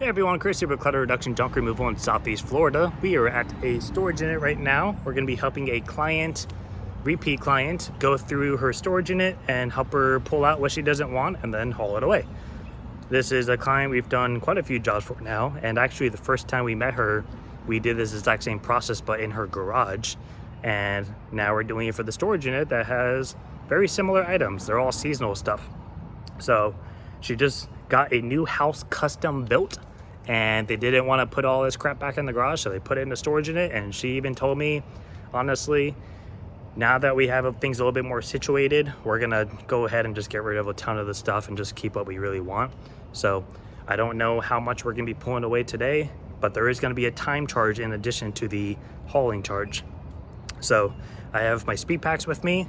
Hey everyone, Chris here with Clutter Reduction Junk Removal in Southeast Florida. We are at a storage unit right now. We're going to be helping a client, repeat client, go through her storage unit and help her pull out what she doesn't want and then haul it away. This is a client we've done quite a few jobs for now, and actually the first time we met her, we did this exact same process but in her garage, and now we're doing it for the storage unit that has very similar items. They're all seasonal stuff. So she just got a new house custom built, and they didn't want to put all this crap back in the garage, so they put it in the storage unit. And she even told me, honestly, now that we have things a little bit more situated, we're gonna go ahead and just get rid of a ton of the stuff and just keep what we really want. So I don't know how much we're gonna be pulling away today, but there is gonna be a time charge in addition to the hauling charge. So I have my speed packs with me.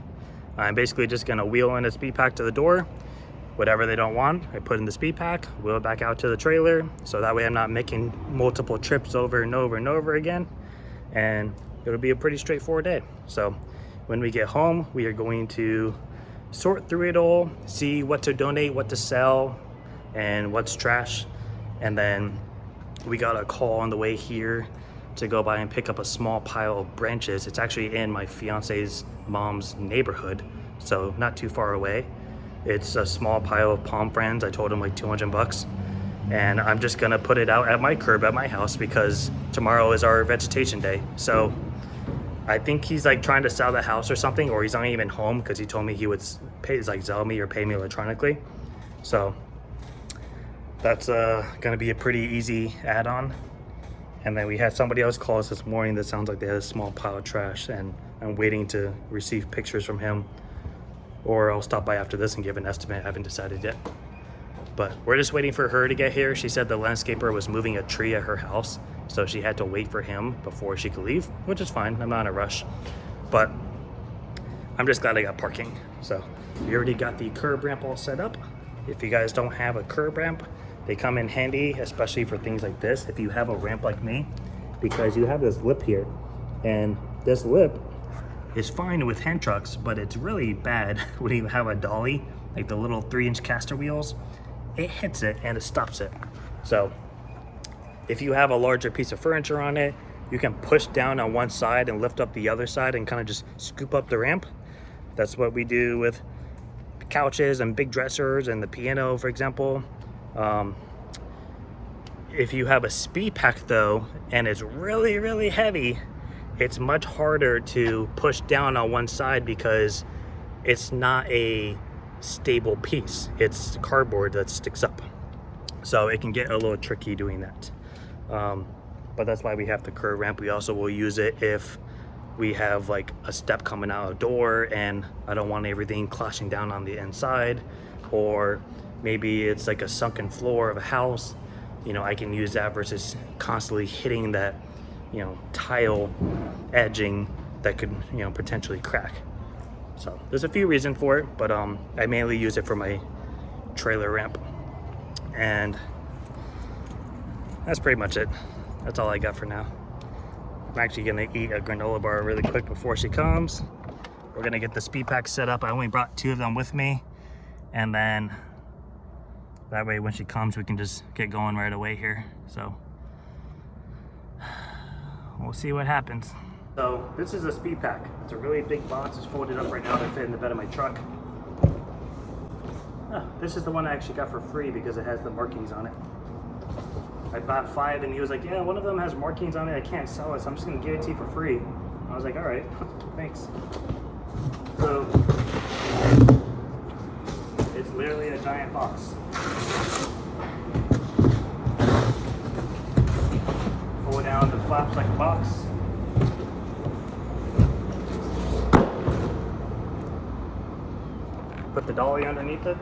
I'm basically just gonna wheel in a speed pack to the door. Whatever they don't want, I put in the speed pack, wheel it back out to the trailer, so that way I'm not making multiple trips over and over and over again, and it'll be a pretty straightforward day. So when we get home, we are going to sort through it all, see what to donate, what to sell, and what's trash. And then we got a call on the way here to go by and pick up a small pile of branches. It's actually in my fiance's mom's neighborhood, so not too far away. It's a small pile of palm fronds. I told him like 200 bucks. And I'm just gonna put it out at my curb at my house because tomorrow is our vegetation day. So I think he's like trying to sell the house or something, or he's not even home because he told me he would pay, like Zelle me or pay me electronically. So that's gonna be a pretty easy add-on. And then we had somebody else call us this morning that sounds like they had a small pile of trash, and I'm waiting to receive pictures from him, or I'll stop by after this and give an estimate. I haven't decided yet. But we're just waiting for her to get here. She said the landscaper was moving a tree at her house, so she had to wait for him before she could leave, which is fine. I'm not in a rush. But I'm just glad I got parking. So we already got the curb ramp all set up. If you guys don't have a curb ramp, they come in handy, especially for things like this. If you have a ramp like me, because you have this lip here, and this lip is fine with hand trucks, but it's really bad when you have a dolly, like the little 3-inch caster wheels. It hits it and it stops it. So if you have a larger piece of furniture on it, you can push down on one side and lift up the other side and kind of just scoop up the ramp. That's what we do with couches and big dressers and the piano, for example. If you have a speed pack though, and it's really, really heavy, it's much harder to push down on one side because it's not a stable piece. It's cardboard that sticks up. So it can get a little tricky doing that. But that's why we have the curb ramp. We also will use it if we have like a step coming out a door and I don't want everything clashing down on the inside, or maybe it's like a sunken floor of a house. You know, I can use that versus constantly hitting that, you know, tile edging that could, you know, potentially crack. So there's a few reasons for it, but I mainly use it for my trailer ramp. And that's pretty much it. That's all I got for now. I'm actually gonna eat a granola bar really quick before she comes. We're gonna get the speed pack set up. I only brought 2 of them with me, and then that way when she comes we can just get going right away here. So we'll see what happens. So this is a speed pack. It's a really big box. It's folded up right now to fit in the bed of my truck. This is the one I actually got for free because it has the markings on it. I bought 5 and he was like, yeah, one of them has markings on it. I can't sell it, so I'm just gonna give it to you for free. I was like, all right, thanks. So it's literally a giant box. Pull down the flaps like a box. Put the dolly underneath it.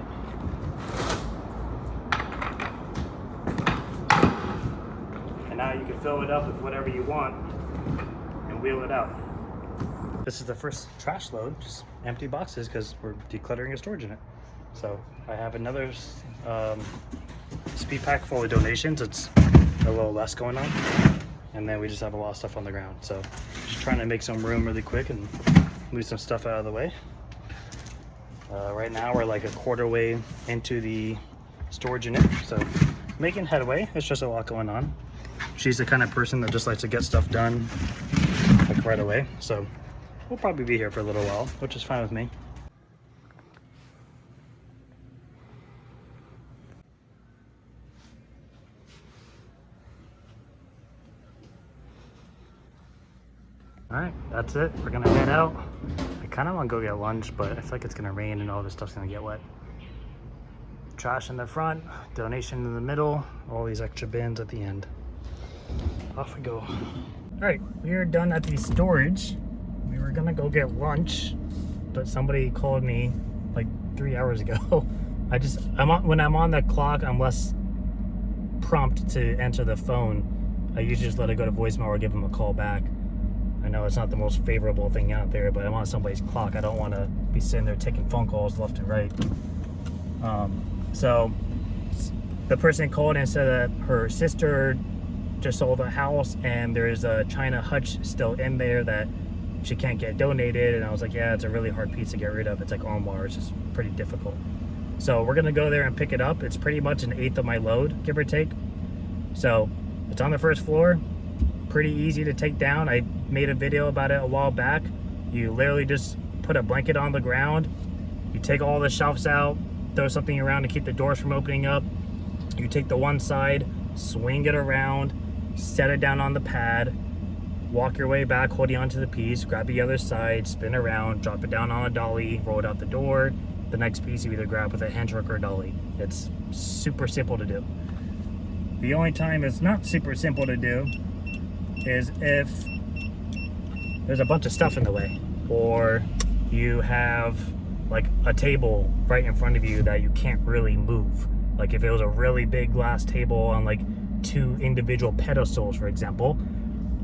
And now you can fill it up with whatever you want and wheel it out. This is the first trash load, just empty boxes because we're decluttering a storage unit. So I have another speed pack full of donations. It's a little less going on. And then we just have a lot of stuff on the ground. So just trying to make some room really quick and move some stuff out of the way. Right now we're like a quarter way into the storage unit, so making headway. It's just a lot going on. She's the kind of person that just likes to get stuff done like right away. So we'll probably be here for a little while, which is fine with me. All right, that's it. We're gonna head out. I kind of want to go get lunch, but I feel like it's gonna rain and all this stuff's gonna get wet. Trash in the front, donation in the middle, all these extra bins at the end. Off we go. All right, we are done at the storage. We were gonna go get lunch, but somebody called me like 3 hours ago. When I'm on the clock, I'm less prompt to answer the phone. I usually just let it go to voicemail or give them a call back. I know it's not the most favorable thing out there, but I'm on somebody's clock. I don't want to be sitting there taking phone calls left and right. So the person called and said that her sister just sold a house and there's a China hutch still in there that she can't get donated. And I was like, yeah, it's a really hard piece to get rid of. It's like armoire, it's just pretty difficult. So we're gonna go there and pick it up. It's pretty much an eighth of my load, give or take. So it's on the first floor, pretty easy to take down. I made a video about it a while back. You literally just put a blanket on the ground, you take all the shelves out, throw something around to keep the doors from opening up. You take the one side, swing it around, set it down on the pad, walk your way back holding onto the piece, grab the other side, spin around, drop it down on a dolly, roll it out the door. The next piece you either grab with a hand truck or a dolly. It's super simple to do. The only time it's not super simple to do is if there's a bunch of stuff in the way, or you have like a table right in front of you that you can't really move. Like if it was a really big glass table on like 2 individual pedestals, for example,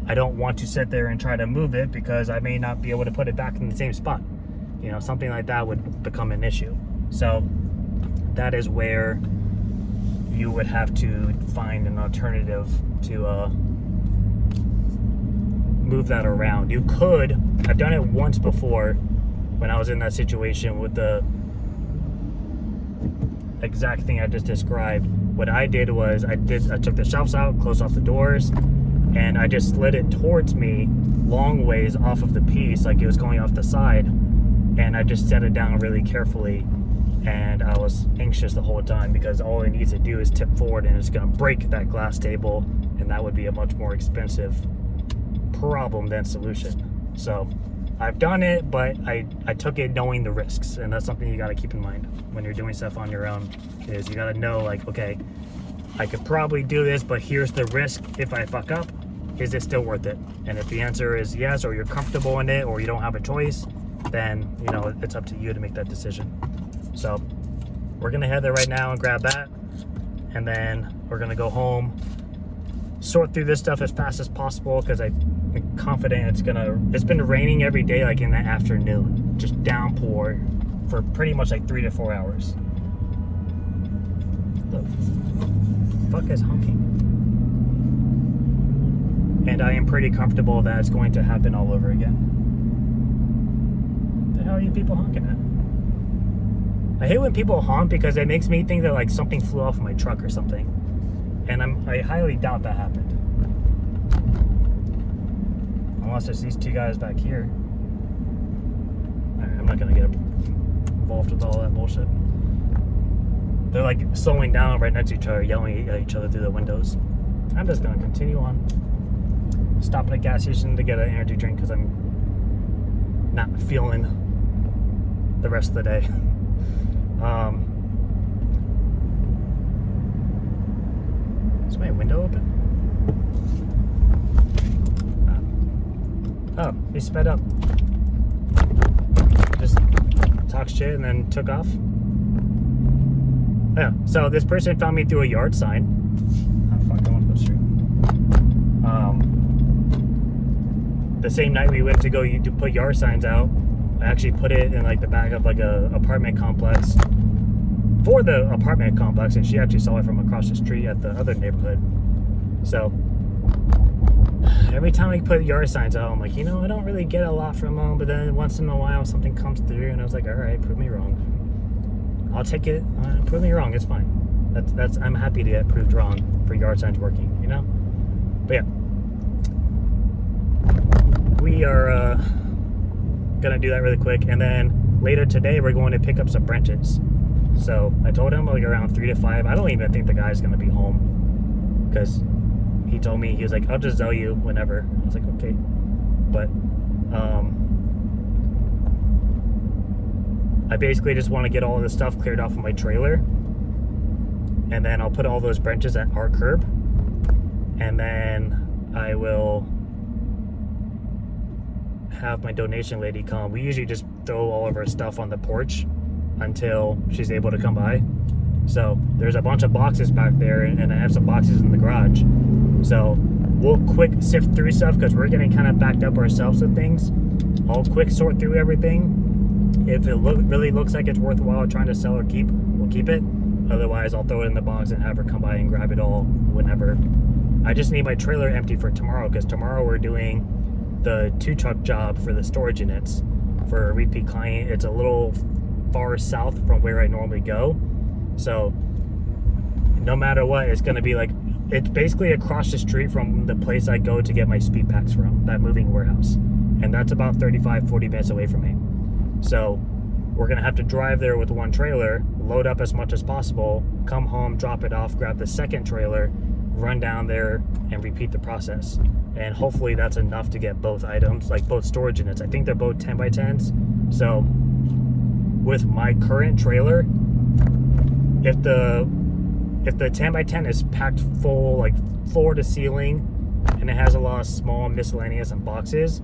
I don't want to sit there and try to move it because I may not be able to put it back in the same spot. You know, something like that would become an issue. So that is where you would have to find an alternative to move that around. You could, I've done it once before when I was in that situation with the exact thing I just described. What I did was I took the shelves out, closed off the doors, and I just slid it towards me long ways off of the piece, like it was going off the side, and I just set it down really carefully. And I was anxious the whole time because all it needs to do is tip forward and it's going to break that glass table, and that would be a much more expensive problem than solution. So I've done it, but I took it knowing the risks, and that's something you got to keep in mind when you're doing stuff on your own, is you got to know, like, okay, I could probably do this, but here's the risk. If I fuck up, is it still worth it? And if the answer is yes, or you're comfortable in it, or you don't have a choice, then, you know, it's up to you to make that decision. So we're gonna head there right now and grab that, and then we're gonna go home, sort through this stuff as fast as possible, because I'm confident it's been raining every day, like in the afternoon, just downpour for pretty much like 3 to 4 hours. The fuck is honking? And I am pretty comfortable that it's going to happen all over again. What the hell are you people honking at? I hate when people honk because it makes me think that like something flew off my truck or something. And I highly doubt that happened. Unless it's these 2 guys back here. Alright, I'm not gonna get involved with all that bullshit. They're like slowing down right next to each other, yelling at each other through the windows. I'm just gonna continue on. Stop at a gas station to get an energy drink because I'm not feeling the rest of the day. Is my window open? Oh, he sped up. Just talked shit and then took off. Yeah, so this person found me through a yard sign. Oh fuck, I want to go straight. The same night we went to go to put yard signs out, I actually put it in like the back of like a apartment complex for the apartment complex, and she actually saw it from across the street at the other neighborhood. So every time we put yard signs out, I'm like, you know, I don't really get a lot from them, but then once in a while something comes through and I was like, all right, prove me wrong. I'll take it. Prove me wrong, it's fine. That's I'm happy to get proved wrong for yard signs working, you know. But yeah, we are gonna do that really quick, and then later today we're going to pick up some branches. So I told him like around 3 to 5. I don't even think the guy's gonna be home, because he told me, he was like, I'll just tell you whenever. I was like, okay. But I basically just want to get all of the stuff cleared off of my trailer, and then I'll put all those branches at our curb, and then I will have my donation lady come. We usually just throw all of our stuff on the porch until she's able to come by. So there's a bunch of boxes back there, and I have some boxes in the garage. So we'll quick sift through stuff because we're getting kind of backed up ourselves with things. I'll quick sort through everything. If it really looks like it's worthwhile trying to sell or keep, we'll keep it. Otherwise, I'll throw it in the box and have her come by and grab it all whenever. I just need my trailer empty for tomorrow, because tomorrow we're doing the 2-truck job for the storage units for a repeat client. It's a little far south from where I normally go. So no matter what, it's going to be like, it's basically across the street from the place I go to get my speed packs from, that moving warehouse. And that's about 35-40 minutes away from me. So we're going to have to drive there with one trailer, load up as much as possible, come home, drop it off, grab the second trailer, run down there, and repeat the process. And hopefully that's enough to get both items, like both storage units. I think they're both 10x10s. So with my current trailer, if the 10x10 is packed full, like floor to ceiling, and it has a lot of small miscellaneous and boxes,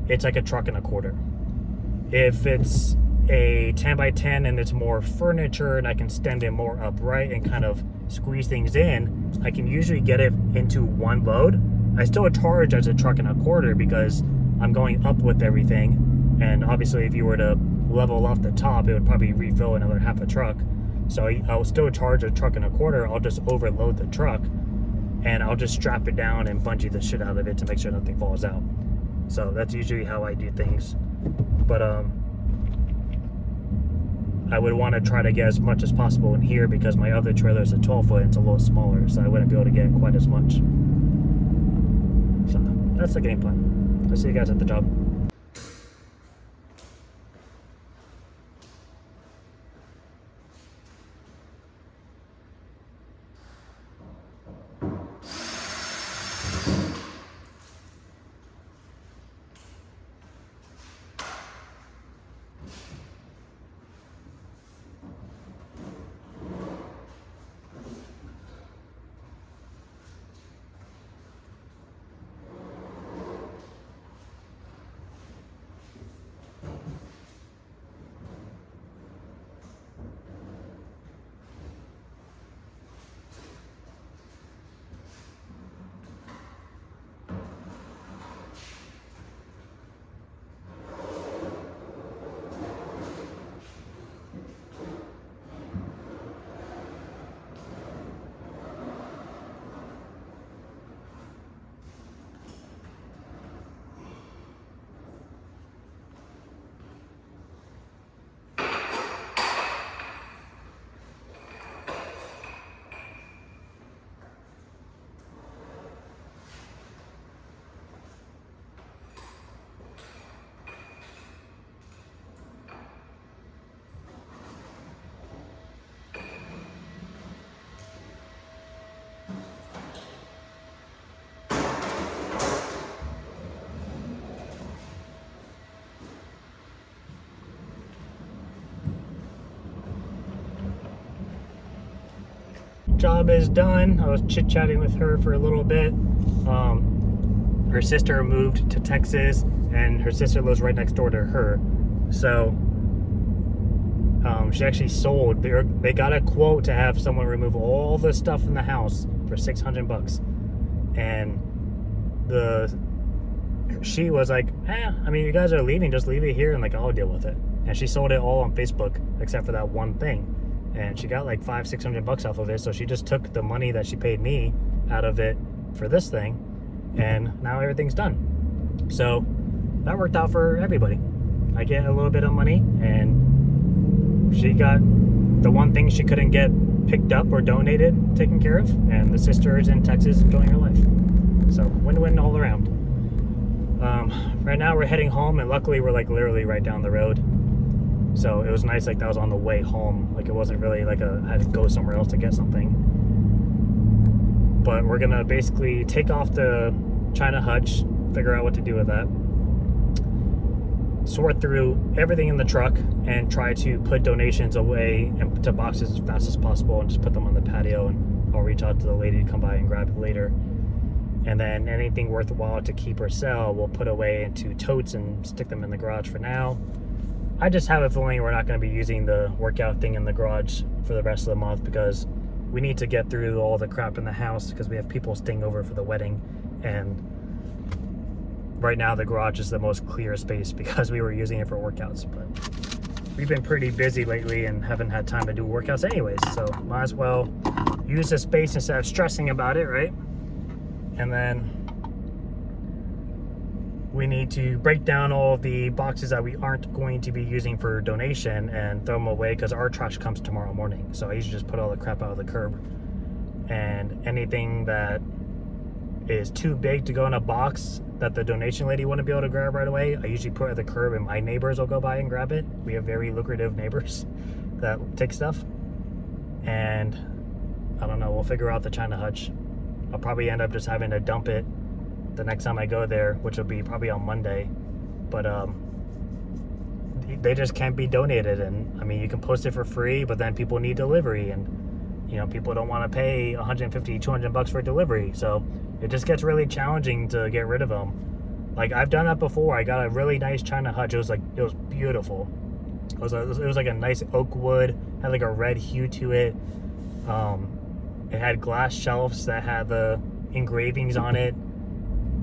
it's like a truck and a quarter. If it's a 10x10 and it's more furniture and I can stand it more upright and kind of squeeze things in, I can usually get it into one load. I still charge as a truck and a quarter because I'm going up with everything, and obviously if you were to level off the top, it would probably refill another half a truck. So I'll still charge a truck and a quarter. I'll just overload the truck, and I'll just strap it down and bungee the shit out of it to make sure nothing falls out. So that's usually how I do things. But I would want to try to get as much as possible in here, because my other trailer is a 12-foot and it's a little smaller, so I wouldn't be able to get quite as much. So that's the game plan. I'll see you guys at the job. Job is done. I was chit-chatting with her for a little bit. Her sister moved to Texas, and her sister lives right next door to her. So she actually sold. They got a quote to have someone remove all the stuff in the house for $600, and she was like, I mean, you guys are leaving, just leave it here, and like, I'll deal with it. And she sold it all on Facebook except for that one thing. And she got like $500-600 off of it. So she just took the money that she paid me out of it for this thing, and now everything's done. So that worked out for everybody. I get a little bit of money, and she got the one thing she couldn't get picked up or donated taken care of, and the sister is in Texas enjoying her life. So win-win all around. Right now we're heading home, and luckily we're like literally right down the road. So it was nice, like that was on the way home. Like it wasn't really like I had to go somewhere else to get something. But we're gonna basically take off the China hutch, figure out what to do with that, sort through everything in the truck, and try to put donations away into boxes as fast as possible and just put them on the patio, and I'll reach out to the lady to come by and grab it later. And then anything worthwhile to keep or sell, we'll put away into totes and stick them in the garage for now. I just have a feeling we're not going to be using the workout thing in the garage for the rest of the month, because we need to get through all the crap in the house, because we have people staying over for the wedding, and right now the garage is the most clear space because we were using it for workouts. But we've been pretty busy lately and haven't had time to do workouts anyways, so might as well use the space instead of stressing about it, right? And then we need to break down all of the boxes that we aren't going to be using for donation and throw them away, because our trash comes tomorrow morning. So I usually just put all the crap out of the curb, and anything that is too big to go in a box that the donation lady wouldn't be able to grab right away, I usually put at the curb, and my neighbors will go by and grab it. We have very lucrative neighbors that take stuff. And I don't know, we'll figure out the China hutch. I'll probably end up just having to dump it the next time I go there, which will be probably on Monday. But they just can't be donated. And I mean, you can post it for free, but then people need delivery, and you know, people don't want to pay 150, 200 bucks for delivery. So it just gets really challenging to get rid of them. Like I've done that before. I got a really nice China hutch. It was beautiful. It was like a nice oak wood, had like a red hue to it. It had glass shelves that had the engravings on it.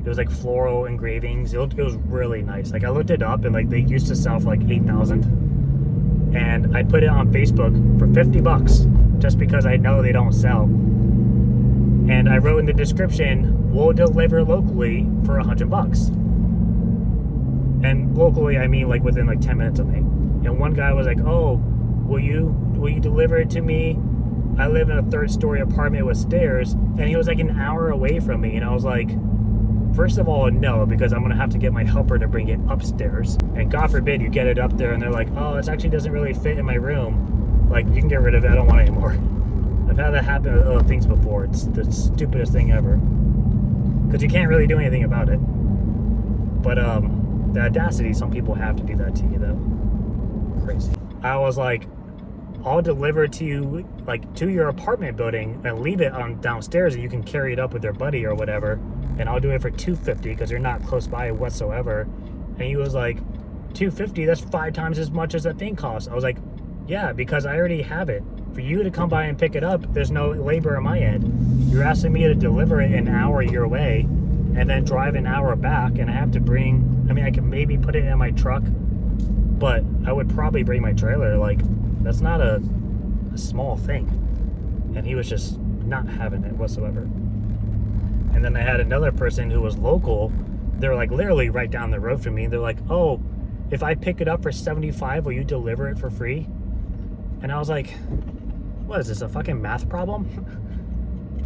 It was like floral engravings. It was really nice. Like I looked it up, and like they used to sell for like 8,000, and I put it on Facebook for 50 bucks just because I know they don't sell. And I wrote in the description, "We'll deliver locally for 100 bucks." And locally, I mean like within like 10 minutes of me. And one guy was like, "Oh, will you deliver it to me? I live in a 3rd-story apartment with stairs," and he was like an hour away from me. And I was like, first of all, no, because I'm gonna have to get my helper to bring it upstairs, and God forbid you get it up there and they're like, "Oh, it actually doesn't really fit in my room. Like, you can get rid of it. I don't want it anymore." I've had that happen with other things before. It's the stupidest thing ever, because you can't really do anything about it. But the audacity some people have to do that to you, though, crazy. I was like, I'll deliver to you, like to your apartment building, and leave it on downstairs, and you can carry it up with your buddy or whatever, and I'll do it for $250 because you're not close by whatsoever. And he was like, $250? That's 5 times as much as that thing costs. I was like, yeah, because I already have it. For you to come by and pick it up, there's no labor on my end. You're asking me to deliver it an hour your way and then drive an hour back, and I have to bring, I mean, I can maybe put it in my truck, but I would probably bring my trailer. Like, that's not a small thing. And he was just not having it whatsoever. And then I had another person who was local. They're like literally right down the road from me. They're like, "Oh, if I pick it up for $75, will you deliver it for free?" And I was like, what is this, a fucking math problem?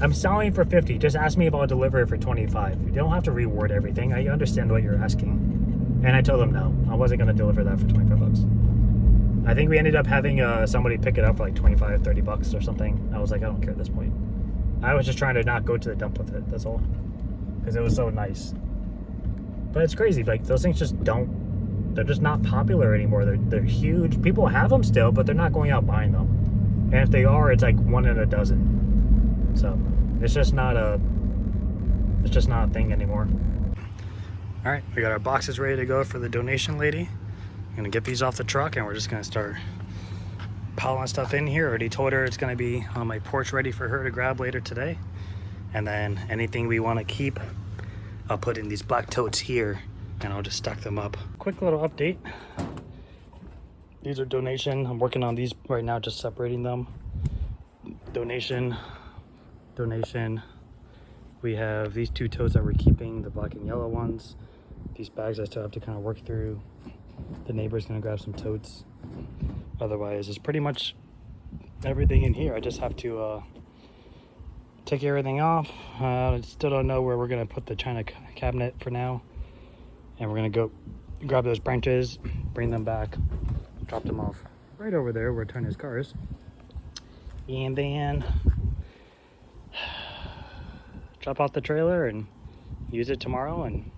I'm selling for $50. Just ask me if I'll deliver it for $25. You don't have to reward everything. I understand what you're asking. And I told them no, I wasn't going to deliver that for 25 bucks. I think we ended up having somebody pick it up for like 25, 30 bucks or something. I was like, I don't care at this point. I was just trying to not go to the dump with it, that's all. Because it was so nice. But it's crazy, like those things just they're just not popular anymore. They're huge. People have them still, but they're not going out buying them. And if they are, it's like 1 in a dozen. So it's just not a thing anymore. All right, we got our boxes ready to go for the donation lady. I'm gonna get these off the truck, and we're just gonna start piling stuff in here. I already told her it's gonna be on my porch ready for her to grab later today. And then anything we wanna keep, I'll put in these black totes here, and I'll just stack them up. Quick little update. These are donation. I'm working on these right now, just separating them. Donation. We have these 2 totes that we're keeping, the black and yellow ones. These bags I still have to kind of work through. The neighbor's gonna grab some totes. Otherwise, it's pretty much everything in here. I just have to take everything off. I still don't know where we're gonna put the china cabinet for now. And we're gonna go grab those branches, bring them back, drop them off right over there where Tanya's car is. And then drop off the trailer and use it tomorrow. And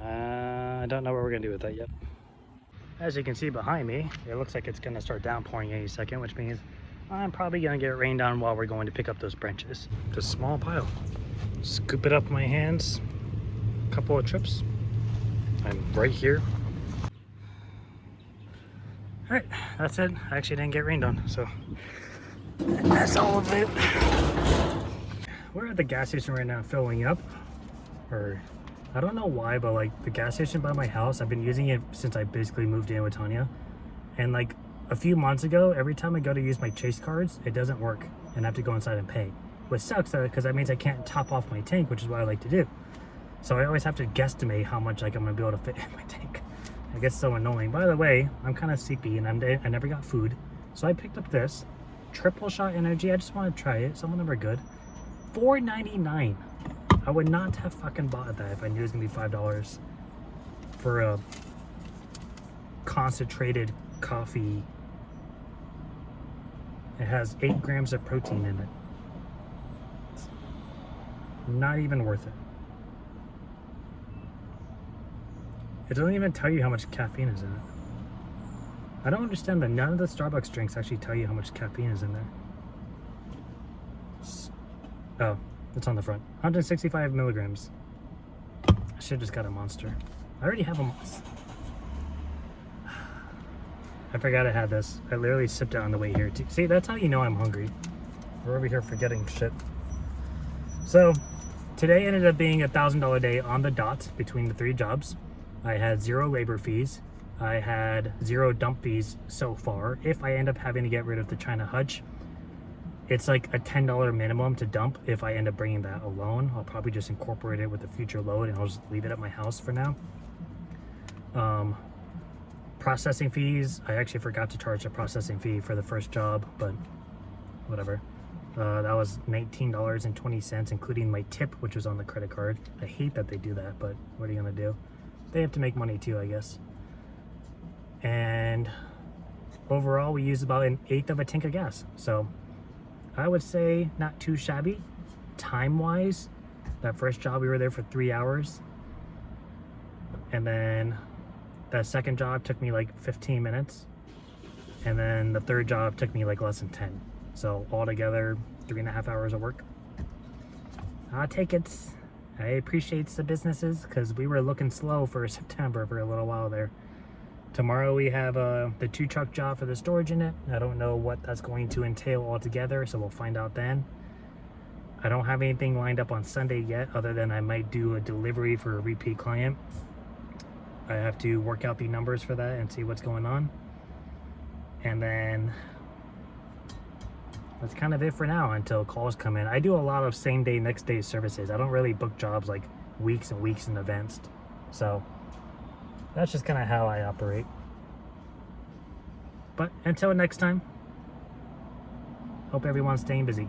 I don't know what we're gonna do with that yet. As you can see behind me, it looks like it's gonna start downpouring any second, which means I'm probably gonna get rained on while we're going to pick up those branches. Just a small pile. Scoop it up in my hands, a couple of trips. I'm right here. All right, that's it. I actually didn't get rained on, so that's all of it. We're at the gas station right now filling up, or I don't know why, but like the gas station by my house, I've been using it since I basically moved in with Tanya. And like a few months ago, every time I go to use my Chase cards, it doesn't work and I have to go inside and pay. Which sucks because that means I can't top off my tank, which is what I like to do. So I always have to guesstimate how much like I'm gonna be able to fit in my tank. It gets so annoying. By the way, I'm kind of sleepy and I never got food. So I picked up this triple shot energy. I just want to try it. Some of them are good. $4.99. I would not have fucking bought that if I knew it was gonna be $5 for a concentrated coffee. It has 8 grams of protein in it. It's not even worth it. It doesn't even tell you how much caffeine is in it. I don't understand that none of the Starbucks drinks actually tell you how much caffeine is in there. Oh, it's on the front. 165 milligrams. I should have just got a Monster. I already have a Monster. I forgot I had this. I literally sipped it on the way here too. See, that's how you know I'm hungry. We're over here forgetting shit. So, today ended up being $1,000 day on the dot between the 3 jobs. I had 0 labor fees. I had 0 dump fees so far. If I end up having to get rid of the China hutch, it's like a $10 minimum to dump. If I end up bringing that alone, I'll probably just incorporate it with a future load and I'll just leave it at my house for now. Processing fees, I actually forgot to charge a processing fee for the first job, but whatever. That was $19.20, including my tip, which was on the credit card. I hate that they do that, but what are you gonna do? They have to make money too, I guess. And overall, we used about 1/8 of a tank of gas. So I would say not too shabby. Time-wise, that first job, we were there for 3 hours. And then that second job took me like 15 minutes. And then the third job took me like less than 10. So altogether, 3.5 hours of work. I'll take it. I appreciate the businesses because we were looking slow for September for a little while there. Tomorrow we have the 2-truck job for the storage unit. I don't know what that's going to entail altogether, so we'll find out then. I don't have anything lined up on Sunday yet, other than I might do a delivery for a repeat client. I have to work out the numbers for that and see what's going on. And then that's kind of it for now until calls come in. I do a lot of same day, next day services. I don't really book jobs like weeks and weeks in advance. So that's just kind of how I operate. But until next time, hope everyone's staying busy.